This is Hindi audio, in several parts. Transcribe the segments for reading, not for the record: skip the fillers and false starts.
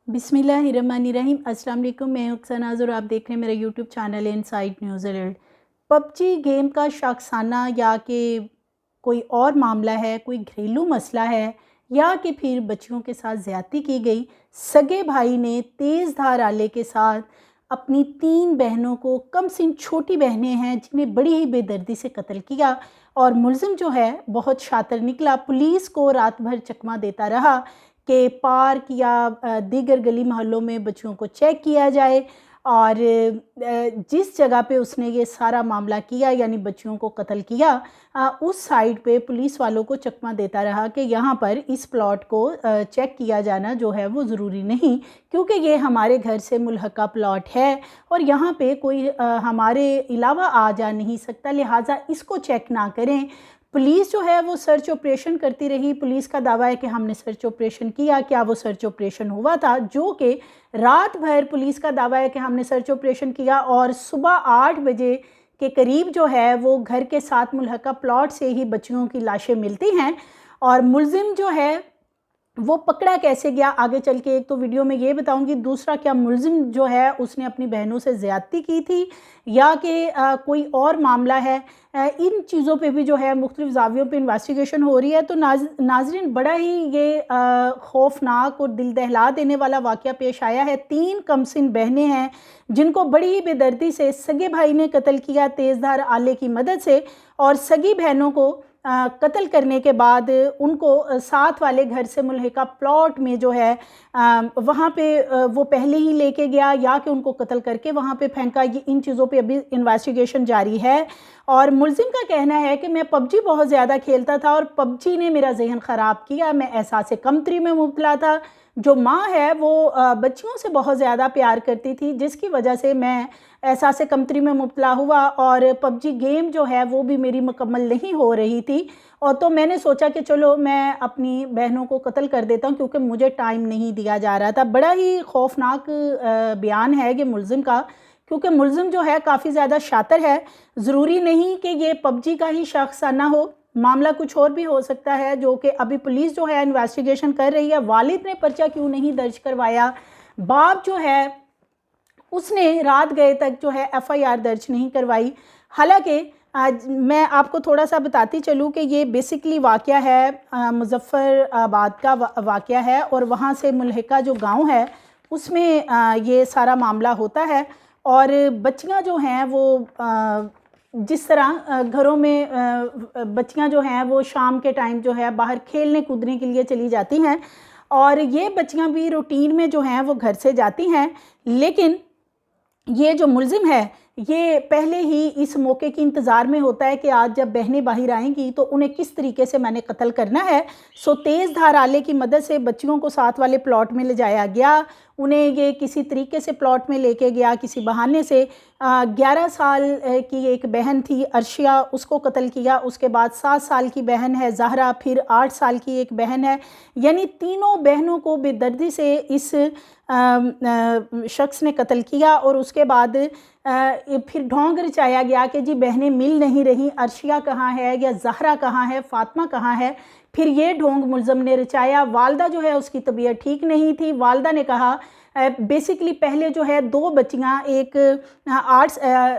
बिस्मिल्लाहिर्रहमानिर्रहीम। अस्सलाम वालेकुम। मैं अक्सर नाज़र, आप देख रहे हैं मेरा YouTube channel inside news alert. PUBG game का शख्साना या कि कोई और मामला है, कोई घरेलू मसला है या कि फिर बच्चियों के साथ ज़्यादती की गई। सगे भाई ने तेज़ धार आले के साथ अपनी 3 बहनों को, कम सिन छोटी बहनें हैं जिन्हें बड़ी ही बेदर्दी से कत्ल किया और मुलज़िम जो है बहुत शातिर निकला। पुलिस को रात भर चकमा देता रहा कि पार्क या दीगर गली मोहल्लों में बच्चियों को चेक किया जाए और जिस जगह पे उसने ये सारा मामला किया यानी बच्चियों को कत्ल किया, उस साइड पे पुलिस वालों को चकमा देता रहा कि यहाँ पर इस प्लॉट को चेक किया जाना जो है वो ज़रूरी नहीं, क्योंकि ये हमारे घर से मुल्हका प्लॉट है और यहाँ पे कोई हमारे अलावा आ जा नहीं सकता, लिहाजा इसको चेक ना करें। पुलिस जो है वो सर्च ऑपरेशन करती रही। पुलिस का दावा है कि हमने सर्च ऑपरेशन किया। क्या वो सर्च ऑपरेशन हुआ था? जो कि रात भर पुलिस का दावा है कि हमने सर्च ऑपरेशन किया और सुबह 8 बजे के करीब जो है वो घर के साथ मुल्हका प्लॉट से ही बच्चियों की लाशें मिलती हैं। और मुलजिम जो है वो पकड़ा कैसे गया, आगे चल के एक तो वीडियो में ये बताऊंगी। दूसरा, क्या मुलजिम जो है उसने अपनी बहनों से ज़्यादती की थी या कि कोई और मामला है। इन चीज़ों पे भी जो है मुख्तलिफ ज़ावियों पे इन्वेस्टिगेशन हो रही है। तो नाजरीन, बड़ा ही ये खौफनाक और दिल दहला देने वाला वाक़या पेश आया है। 3 कमसिन बहनें हैं जिनको बड़ी ही बेदर्दी से सगे भाई ने कत्ल किया तेज़धार आले की मदद से, और सगी बहनों को कत्ल करने के बाद उनको साथ वाले घर से मुल्हिका प्लॉट में जो है वहाँ पे वो पहले ही लेके गया या कि उनको कत्ल करके वहाँ पे फेंका। ये इन चीज़ों पे अभी इन्वेस्टिगेशन जारी है। और मुलजिम का कहना है कि मैं पबजी बहुत ज़्यादा खेलता था और पबजी ने मेरा जहन ख़राब किया, मैं एहसास कमतरी में मुब्तला था। जो माँ है वो बच्चियों से बहुत ज़्यादा प्यार करती थी, जिसकी वजह से मैं एहसास कमतरी में मुब्तला हुआ और पबजी गेम जो है वो भी मेरी मुकम्मल नहीं हो रही थी। और तो मैंने सोचा कि चलो मैं अपनी बहनों को कत्ल कर देता हूँ क्योंकि मुझे टाइम नहीं दिया जा रहा था। बड़ा ही खौफनाक बयान है ये मुलजिम का, क्योंकि मुलजिम जो है काफ़ी ज़्यादा शातिर है। ज़रूरी नहीं कि ये पबजी का ही शख्साना हो, मामला कुछ और भी हो सकता है, जो कि अभी पुलिस जो है इन्वेस्टिगेशन कर रही है। वालिद ने पर्चा क्यों नहीं दर्ज करवाया? बाप जो है उसने रात गए तक जो है एफआईआर दर्ज नहीं करवाई। हालांकि आज मैं आपको थोड़ा सा बताती चलूँ कि ये बेसिकली वाक़या है मुज़फ़्फ़राबाद का वाक़या है और वहाँ से मुल्हिका जो गांव है उसमें ये सारा मामला होता है। और बच्चियाँ जो हैं वो जिस तरह घरों में बच्चियाँ जो हैं वो शाम के टाइम जो है बाहर खेलने कूदने के लिए चली जाती हैं और ये बच्चियाँ भी रूटीन में जो हैं वो घर से जाती हैं। लेकिन ये जो मुलजिम है ये पहले ही इस मौके की इंतज़ार में होता है कि आज जब बहनें बाहर आएंगी तो उन्हें किस तरीके से मैंने कत्ल करना है। सो तेज़ धार आले की मदद से बच्चियों को साथ वाले प्लॉट में ले जाया गया। उन्हें ये किसी तरीके से प्लॉट में लेके गया, किसी बहाने से 11 साल की एक बहन थी अर्शिया, उसको कत्ल किया। उसके बाद 7 साल की बहन है ज़हरा, फिर 8 साल की एक बहन है। यानी तीनों बहनों को बेदर्दी से इस शख्स ने कत्ल किया और उसके बाद फिर ढोंग रचाया गया कि जी बहनें मिल नहीं रही, अर्शिया कहाँ है या ज़हरा कहाँ है, फ़ातिमा कहाँ है। फिर ये ढोंग मुलज़म ने रचाया। वालदा जो है उसकी तबीयत ठीक नहीं थी। वालदा ने कहा बेसिकली पहले जो है 2 बच्चियाँ, एक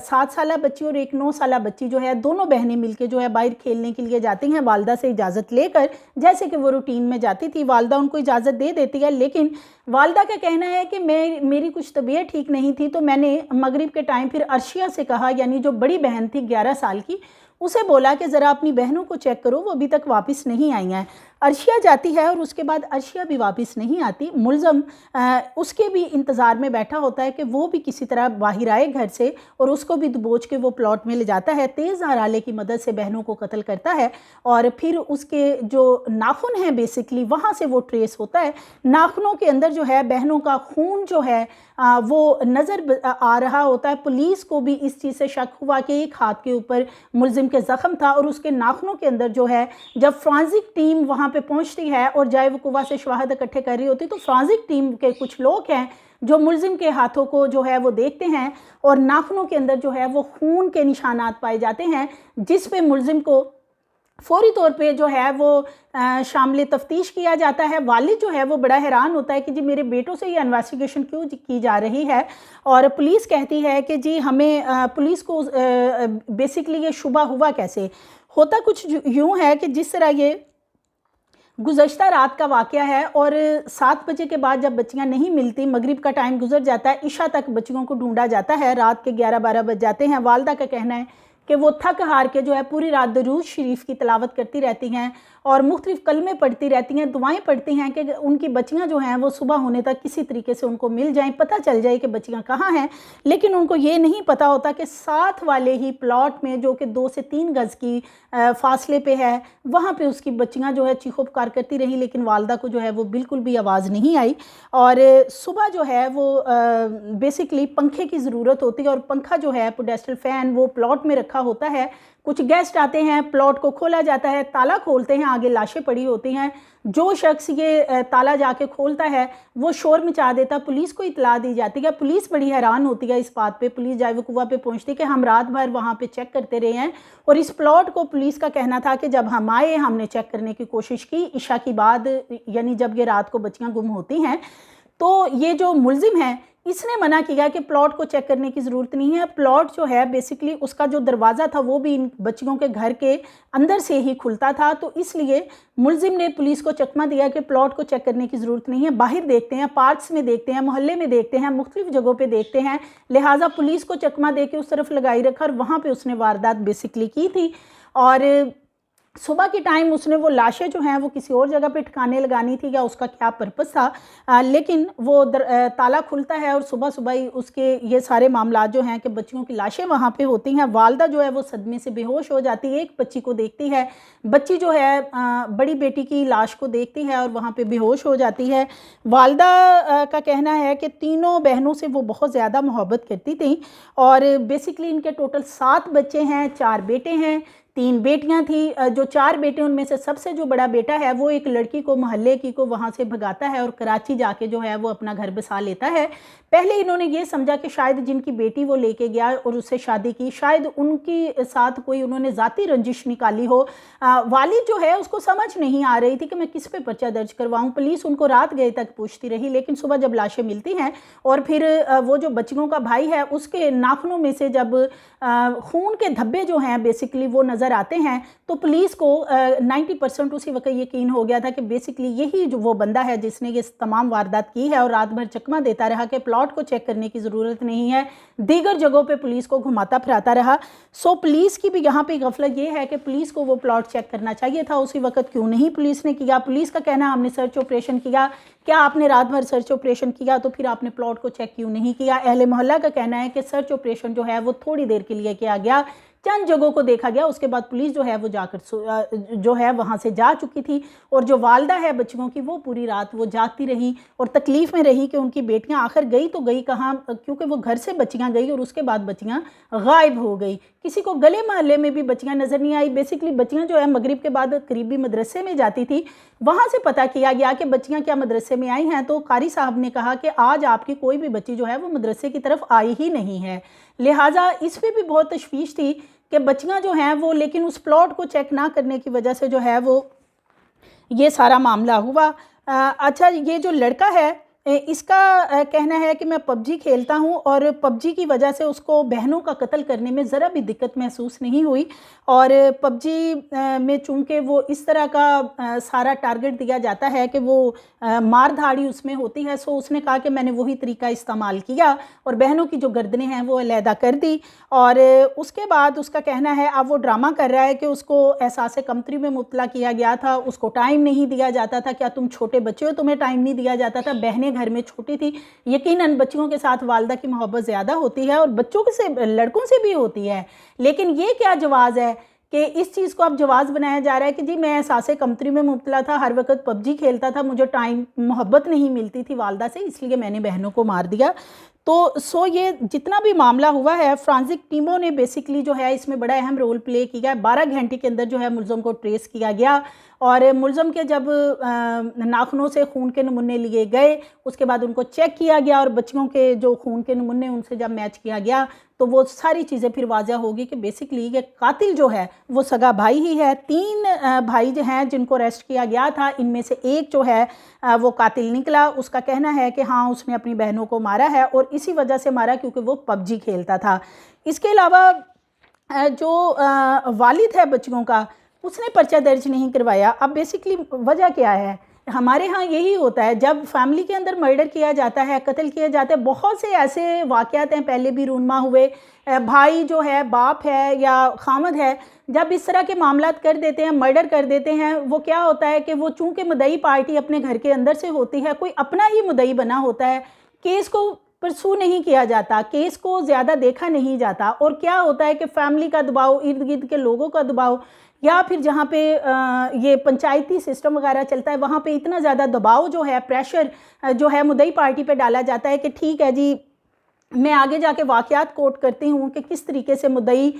7 साल बच्ची और एक 9 साल बच्ची जो है, दोनों बहनें मिलके जो है बाहर खेलने के लिए जाती हैं वालदा से इजाज़त लेकर, जैसे कि वो रूटीन में जाती थी। वालदा उनको इजाज़त दे देती है, लेकिन वालदा का कहना है कि मेरी कुछ तबीयत ठीक नहीं थी तो मैंने मगरिब के टाइम फिर अर्शिया से कहा, यानी जो बड़ी बहन थी 11 साल की, उसे बोला कि ज़रा अपनी बहनों को चेक करो, वो अभी तक वापस नहीं आई हैं। अर्शिया जाती है और उसके बाद अर्शिया भी वापस नहीं आती। मुलज़म उसके भी इंतज़ार में बैठा होता है कि वो भी किसी तरह बाहर आए घर से और उसको भी दबोच के वो प्लॉट में ले जाता है। तेज़ धार आले की मदद से बहनों को कत्ल करता है और फिर उसके जो नाखून हैं बेसिकली वहाँ से वो ट्रेस होता है। नाखूनों के अंदर जो है बहनों का खून जो है वो नज़र आ रहा होता है। पुलिस को भी इस चीज़ से शक हुआ कि एक हाथ के ऊपर मुलजिम के ज़ख्म था और उसके नाखूनों के अंदर जो है, जब फ्रांसिक टीम वहाँ पे पहुँचती है और जाए वकुवा से शवाहद इकट्ठे कर रही होती, तो फ्रांसिक टीम के कुछ लोग हैं जो मुलजिम के हाथों को जो है वो देखते हैं और नाखूनों के अंदर जो है वो खून के निशानात पाए जाते हैं, जिस पे मुलजिम को फ़ौरी तौर पे जो है वो शामिल तफ्तीश किया जाता है। वालिद जो है वो बड़ा हैरान होता है कि जी मेरे बेटों से ये इन्वेस्टिगेशन क्यों की जा रही है, और पुलिस कहती है कि जी हमें पुलिस को बेसिकली ये शुबा हुआ कैसे। होता कुछ यूँ है कि जिस तरह ये गुज़श्ता रात का वाक़या है, और 7 बजे के बाद जब बच्चियाँ नहीं मिलती, मगरिब का टाइम गुज़र जाता है, इशा तक बच्चियों को ढूंढा जाता है, रात के 11-12 बज जाते हैं। वालदा का कहना है कि वो थक हार के जो है पूरी रात दरूद शरीफ की तिलावत करती रहती हैं और मुख्तलिफ़ कलमे पढ़ती रहती हैं, दुआएं पढ़ती हैं कि उनकी बच्चियां जो हैं वो सुबह होने तक किसी तरीके से उनको मिल जाएं, पता चल जाए कि बच्चियां कहाँ हैं। लेकिन उनको ये नहीं पता होता कि साथ वाले ही प्लॉट में, जो कि 2 से 3 गज़ की फासले पे है, वहाँ पे उसकी बच्चियां जो है चीखो पुकार करती रही, लेकिन वालदा को जो है वो बिल्कुल भी आवाज़ नहीं आई। और सुबह जो है वो बेसिकली पंखे की ज़रूरत होती है, और पंखा जो है पोडेस्टल फ़ैन वो प्लॉट में रखा होता है। कुछ गेस्ट आते हैं, प्लॉट को खोला जाता है, ताला खोलते हैं, आगे लाशें पड़ी होती हैं। जो शख्स ये ताला जाके खोलता है वो शोर मचा देता, पुलिस को इतला दी जाती है। पुलिस बड़ी हैरान होती है इस बात पे। पुलिस जाए वकूवा पे पहुंचती है कि हम रात भर वहाँ पे चेक करते रहे हैं, और इस प्लॉट को पुलिस का कहना था कि जब हम आए हमने चेक करने की कोशिश की इशा की बाद, यानी जब ये रात को बच्चियाँ गुम होती हैं, तो ये जो मुलजिम है इसने मना किया कि प्लॉट को चेक करने की ज़रूरत नहीं है। प्लॉट जो है बेसिकली उसका जो दरवाज़ा था वो भी इन बच्चियों के घर के अंदर से ही खुलता था, तो इसलिए मुलजिम ने पुलिस को चकमा दिया कि प्लॉट को चेक करने की ज़रूरत नहीं है, बाहर देखते हैं, पार्क्स में देखते हैं, मोहल्ले में देखते हैं, मुख्तलिफ़ जगहों पे देखते हैं। लिहाजा पुलिस को चकमा दे के उस तरफ लगाई रखा, और वहाँ पर उसने वारदात बेसिकली की थी। और सुबह के टाइम उसने वो लाशें जो हैं वो किसी और जगह पे ठिकाने लगानी थी, या उसका क्या पर्पस था, लेकिन वो ताला खुलता है और सुबह सुबह ही उसके ये सारे मामलात जो हैं कि बच्चियों की लाशें वहाँ पे होती हैं। वालदा जो है वो सदमे से बेहोश हो जाती है, एक बच्ची को देखती है, बच्ची जो है बड़ी बेटी की लाश को देखती है और वहाँ पे बेहोश हो जाती है। वालदा का कहना है कि तीनों बहनों से वो बहुत ज़्यादा मोहब्बत करती थी, और बेसिकली इनके टोटल 7 बच्चे हैं, 4 बेटे हैं, 3 बेटियां थी। जो 4 बेटे उनमें से सबसे जो बड़ा बेटा है वो एक लड़की को, मोहल्ले की को, वहाँ से भगाता है और कराची जाके जो है वो अपना घर बसा लेता है। पहले इन्होंने ये समझा कि शायद जिनकी बेटी वो लेके गया और उससे शादी की, शायद उनकी साथ कोई उन्होंने ज़ाती रंजिश निकाली हो। वालिद जो है उसको समझ नहीं आ रही थी कि मैं किस पे पर्चा दर्ज करवाऊँ। पुलिस उनको रात गए तक पूछती रही, लेकिन सुबह जब लाशें मिलती हैं और फिर वो जो बच्चियों का भाई है उसके नाखूनों में से जब खून के धब्बे जो हैं बेसिकली वो नज़र आते हैं, तो पुलिस को 90% उसी वक्त यकीन हो गया था कि बेसिकली यही जो वो बंदा है जिसने ये तमाम वारदात की है, और रात भर चकमा देता रहा कि प्लॉट को चेक करने की ज़रूरत नहीं है, दीगर जगहों पे पुलिस को घुमाता फिराता रहा। सो पुलिस की भी यहाँ पे गफलत ये है कि पुलिस को वो प्लॉट चेक करना चाहिए था उसी वक्त, क्यों नहीं पुलिस ने किया। पुलिस का कहना हमने सर्च ऑपरेशन किया। क्या आपने रात भर सर्च ऑपरेशन किया तो फिर आपने प्लॉट को चेक क्यों नहीं किया। अहले मोहल्ला का कहना है कि सर्च ऑपरेशन जो है वो थोड़ी देर के लिए किया गया, चंद जगहों को देखा गया, उसके बाद पुलिस जो है वो जाकर जो है वहाँ से जा चुकी थी, और जो वालदा है बच्चियों की वो पूरी रात वो जागती रही और तकलीफ़ में रही कि उनकी बेटियां आखिर गई तो गई कहाँ, क्योंकि वो घर से बच्चियां गई और उसके बाद बच्चियां गायब हो गई। किसी को गले मोहल्ले में भी बच्चियां नज़र नहीं आई। बेसिकली बच्चियां जो है मगरिब के बाद करीबी मदरसे में जाती थी, वहाँ से पता किया गया कि बच्चियां क्या मदरसे में आई हैं, तो कारी साहब ने कहा कि आज आपकी कोई भी बच्ची जो है वो मदरसे की तरफ आई ही नहीं है। लिहाजा इस पर भी बहुत तशवीश थी कि बच्चियां जो हैं वो, लेकिन उस प्लॉट को चेक ना करने की वजह से जो है वो ये सारा मामला हुआ। अच्छा, ये जो लड़का है इसका कहना है कि मैं पबजी खेलता हूं और पबजी की वजह से उसको बहनों का कत्ल करने में ज़रा भी दिक्कत महसूस नहीं हुई, और पबजी में चूँकि वो इस तरह का सारा टारगेट दिया जाता है कि वो मार धाड़ी उसमें होती है, सो उसने कहा कि मैंने वही तरीका इस्तेमाल किया और बहनों की जो गर्दनें हैं वो अलहदा कर दी। और उसके बाद उसका कहना है, अब वो ड्रामा कर रहा है कि उसको एहसास कमतरी में मुब्तला किया गया था, उसको टाइम नहीं दिया जाता था। क्या तुम छोटे बच्चे हो, तुम्हें टाइम नहीं दिया जाता था? बहनें घर में छोटी थी, यकीनन बच्चियों के साथ वालदा की मोहब्बत ज़्यादा होती है और बच्चों के से लड़कों से भी होती है, लेकिन ये क्या जवाज़ है कि इस चीज़ को अब जवाज़ बनाया जा रहा है कि जी मैं एहसास कमतरी में मुब्तला था, हर वक्त पबजी खेलता था, मुझे टाइम मोहब्बत नहीं मिलती थी वालदा से, इसलिए मैंने बहनों को मार दिया। तो ये जितना भी मामला हुआ है, फ्रांसिक टीमों ने बेसिकली जो है इसमें बड़ा अहम रोल प्ले किया है। 12 घंटे के अंदर जो है मुलज़म को ट्रेस किया गया और मुलज़म के जब नाखूनों से खून के नमूने लिए गए, उसके बाद उनको चेक किया गया और बच्चियों के जो खून के नमूने उनसे जब मैच किया गया तो वो सारी चीज़ें फिर वाज़ह होगी कि बेसिकली ये कातिल जो है वो सगा भाई ही है। 3 भाई जो हैं जिनको अरेस्ट किया गया था, इनमें से एक जो है वो कातिल निकला। उसका कहना है कि हाँ, उसने अपनी बहनों को मारा है और इसी वजह से मारा क्योंकि वो पबजी खेलता था। इसके अलावा जो वालिद है बच्चियों का, उसने पर्चा दर्ज नहीं करवाया। अब बेसिकली वजह क्या है, हमारे यहाँ यही होता है जब फैमिली के अंदर मर्डर किया जाता है, कत्ल किया जाता है। बहुत से ऐसे वाक़यात हैं, पहले भी रूनमा हुए, भाई जो है, बाप है या खामद है, जब इस तरह के मामलात कर देते हैं, मर्डर कर देते हैं, वो क्या होता है कि वो चूँकि मुद्दई पार्टी अपने घर के अंदर से होती है, कोई अपना ही मुद्दई बना होता है, केस को परसू नहीं किया जाता, केस को ज़्यादा देखा नहीं जाता। और क्या होता है कि फैमिली का दबाव, इर्द गिर्द के लोगों का दबाव, या फिर जहाँ पे ये पंचायती सिस्टम वगैरह चलता है, वहाँ पे इतना ज़्यादा दबाव जो है, प्रेशर जो है मुद्दई पार्टी पे डाला जाता है कि ठीक है जी, मैं आगे जाके वाक़यात कोट करती हूँ कि किस तरीके से मुद्दई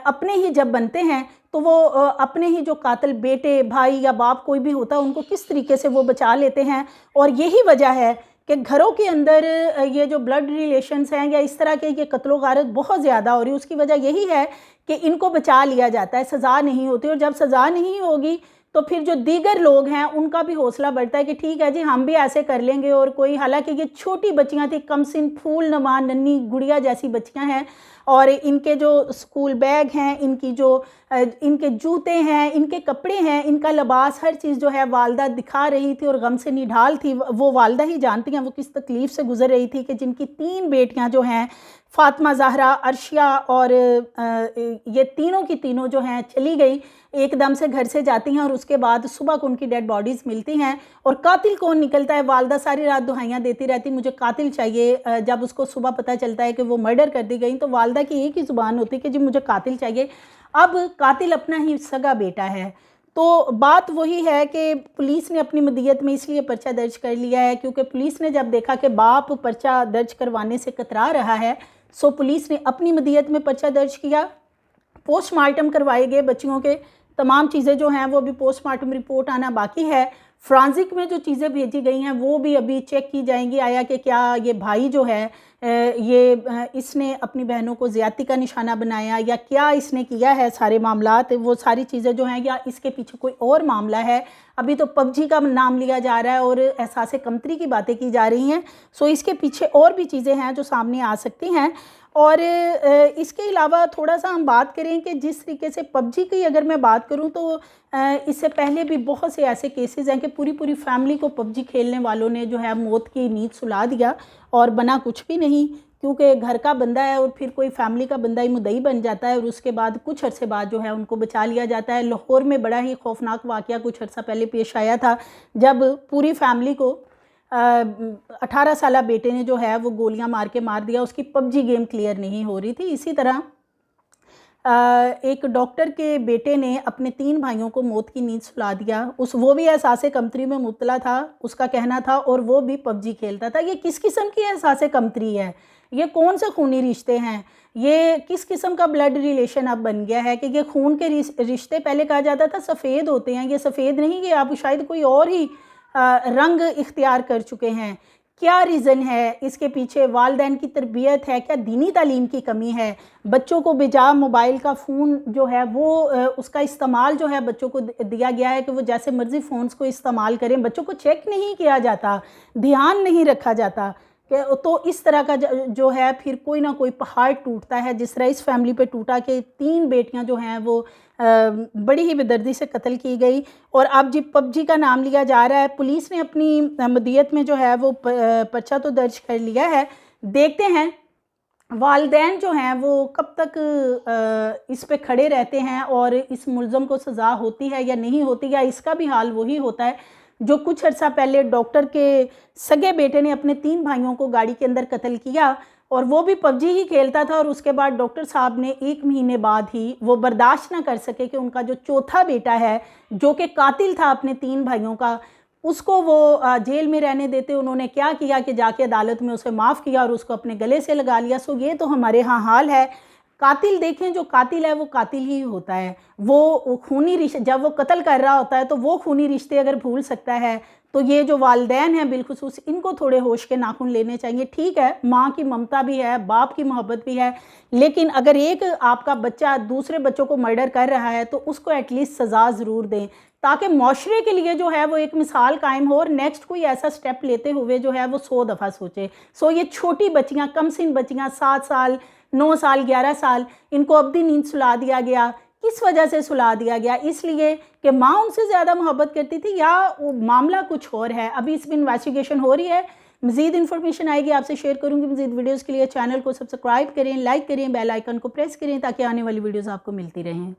अपने ही जब बनते हैं तो वो अपने ही जो कातिल बेटे, भाई या बाप कोई भी होता है, उनको किस तरीके से वो बचा लेते हैं। और यही वजह है कि घरों के अंदर ये जो ब्लड रिलेशंस हैं या इस तरह के ये कत्लो गारत बहुत ज़्यादा हो रही है। उसकी वजह यही है कि इनको बचा लिया जाता है, सज़ा नहीं होती। और जब सज़ा नहीं होगी तो फिर जो दीगर लोग हैं उनका भी हौसला बढ़ता है कि ठीक है जी, हम भी ऐसे कर लेंगे। और कोई, हालांकि ये छोटी बच्चियां थी, कमसिन फूल नमा नन्ही गुड़िया जैसी बच्चियां हैं, और इनके जो स्कूल बैग हैं, इनकी जो इनके जूते हैं, इनके कपड़े हैं, इनका लिबास, हर चीज़ जो है वालदा दिखा रही थी और गम से निढाल थी। वो वालदा ही जानती हैं वो किस तकलीफ़ से गुजर रही थी कि जिनकी 3 बेटियां जो हैं, फ़ातिमा, ज़हरा, अर्शिया, और ये तीनों की तीनों जो हैं चली गई, एकदम से घर से जाती हैं और उसके बाद सुबह को उनकी डेड बॉडीज़ मिलती हैं। और कातिल कौन निकलता है? वालदा सारी रात दुहाइयाँ देती रहती, मुझे कातिल चाहिए। जब उसको सुबह पता चलता है कि वो मर्डर कर दी गई, तो वालदा की एक ही ज़ुबान होती है कि जी मुझे कातिल चाहिए। अब कातिल अपना ही सगा बेटा है। तो बात वही है कि पुलिस ने अपनी मदीयत में इसलिए पर्चा दर्ज कर लिया है क्योंकि पुलिस ने जब देखा कि बाप पर्चा दर्ज करवाने से कतरा रहा है, सो पुलिस ने अपनी मदीयत में पर्चा दर्ज किया। पोस्टमार्टम करवाए गए बच्चियों के, तमाम चीज़ें जो हैं वो अभी पोस्टमार्टम रिपोर्ट आना बाकी है। फ्रांसिक में जो चीज़ें भेजी गई हैं वो भी अभी चेक की जाएंगी, आया कि क्या ये भाई जो है इसने अपनी बहनों को ज़्यादती का निशाना बनाया या क्या इसने किया है, सारे मामलात वो सारी चीज़ें जो हैं, या इसके पीछे कोई और मामला है। अभी तो पबजी का नाम लिया जा रहा है और एहसास कमतरी की बातें की जा रही हैं। सो इसके पीछे और भी चीज़ें हैं जो सामने आ सकती हैं। और इसके अलावा थोड़ा सा हम बात करें कि जिस तरीके से पबजी की अगर मैं बात करूं तो इससे पहले भी बहुत से ऐसे केसेस हैं कि पूरी पूरी फैमिली को पबजी खेलने वालों ने जो है मौत की नींद सुला दिया और बना कुछ भी नहीं, क्योंकि घर का बंदा है और फिर कोई फैमिली का बंदा ही मुद्दई बन जाता है और उसके बाद कुछ अरसे बाद जो है उनको बचा लिया जाता है। लाहौर में बड़ा ही खौफनाक वाक़या कुछ अर्सा पहले पेश आया था जब पूरी फैमिली को 18 साला बेटे ने जो है वो गोलियां मार के मार दिया। उसकी पबजी गेम क्लियर नहीं हो रही थी। इसी तरह एक डॉक्टर के बेटे ने अपने 3 भाइयों को मौत की नींद सुला दिया। वो भी एहसास कमतरी में मुब्तला था, उसका कहना था, और वो भी पबजी खेलता था। ये किस किस्म की एहसास कमतरी है? ये कौन से खूनी रिश्ते हैं? ये किस किस्म का ब्लड रिलेशन अब बन गया है कि ये खून के रिश्ते? पहले कहा जाता था सफ़ेद होते हैं, ये सफ़ेद नहीं, ये आप शायद कोई और ही रंग इख्तियार कर चुके हैं। क्या रीज़न है इसके पीछे? वालिदैन की तरबियत है क्या? दीनी तालीम की कमी है? बच्चों को बेजा मोबाइल का फ़ोन जो है वो उसका इस्तेमाल जो है बच्चों को दिया गया है कि वो जैसे मर्ज़ी फ़ोन्स को इस्तेमाल करें। बच्चों को चेक नहीं किया जाता, ध्यान नहीं रखा जाता। तो इस तरह का जो है फिर कोई ना कोई पहाड़ टूटता है, जिस तरह इस फैमिली पे टूटा कि 3 बेटियां जो हैं वो बड़ी ही बेदर्दी से कत्ल की गई। और अब जब पबजी का नाम लिया जा रहा है, पुलिस ने अपनी मदीयत में जो है वो पर्चा तो दर्ज कर लिया है। देखते हैं वालिदैन जो हैं वो कब तक इस पे खड़े रहते हैं और इस मुलज़म को सज़ा होती है या नहीं होती, या इसका भी हाल वही होता है जो कुछ अर्सा पहले डॉक्टर के सगे बेटे ने अपने 3 भाइयों को गाड़ी के अंदर कत्ल किया, और वो भी पबजी ही खेलता था। और उसके बाद डॉक्टर साहब ने 1 महीने बाद ही वो बर्दाश्त ना कर सके कि उनका जो चौथा बेटा है जो कि कातिल था अपने 3 भाइयों का, उसको वो जेल में रहने देते। उन्होंने क्या किया कि जाके अदालत में उसे माफ़ किया और उसको अपने गले से लगा लिया। सो ये तो हमारे यहाँ हाल है। कातिल देखें, जो कातिल है वो कातिल ही होता है। वो खूनी रिश्ते, जब वो कत्ल कर रहा होता है तो वो खूनी रिश्ते अगर भूल सकता है तो ये जो वालिदैन हैं बिलखुसूस, इनको थोड़े होश के नाखून लेने चाहिए। ठीक है, माँ की ममता भी है, बाप की मोहब्बत भी है, लेकिन अगर एक आपका बच्चा दूसरे बच्चों को मर्डर कर रहा है तो उसको एटलीस्ट सज़ा ज़रूर दें, ताकि माशरे के लिए जो है वो एक मिसाल कायम हो और नेक्स्ट कोई ऐसा स्टेप लेते हुए जो है वो 100 दफ़ा सोचे। सो ये छोटी बच्चियाँ, कमसिन बच्चियाँ, 7 साल, 9 साल, 11 साल, इनको अबदी नींद सुला दिया गया। किस वजह से सुला दिया गया? इसलिए कि माँ उनसे ज़्यादा मोहब्बत करती थी, या वो मामला कुछ और है? अभी इस पर इन्वेस्टिगेशन हो रही है। मज़ीद इन्फॉर्मेशन आएगी, आपसे शेयर करूँगी। मज़ीद वीडियोज़ के लिए चैनल को सब्सक्राइब करें, लाइक करें, बेल आइकन को प्रेस करें ताकि आने वाली वीडियोज़ आपको मिलती रहें।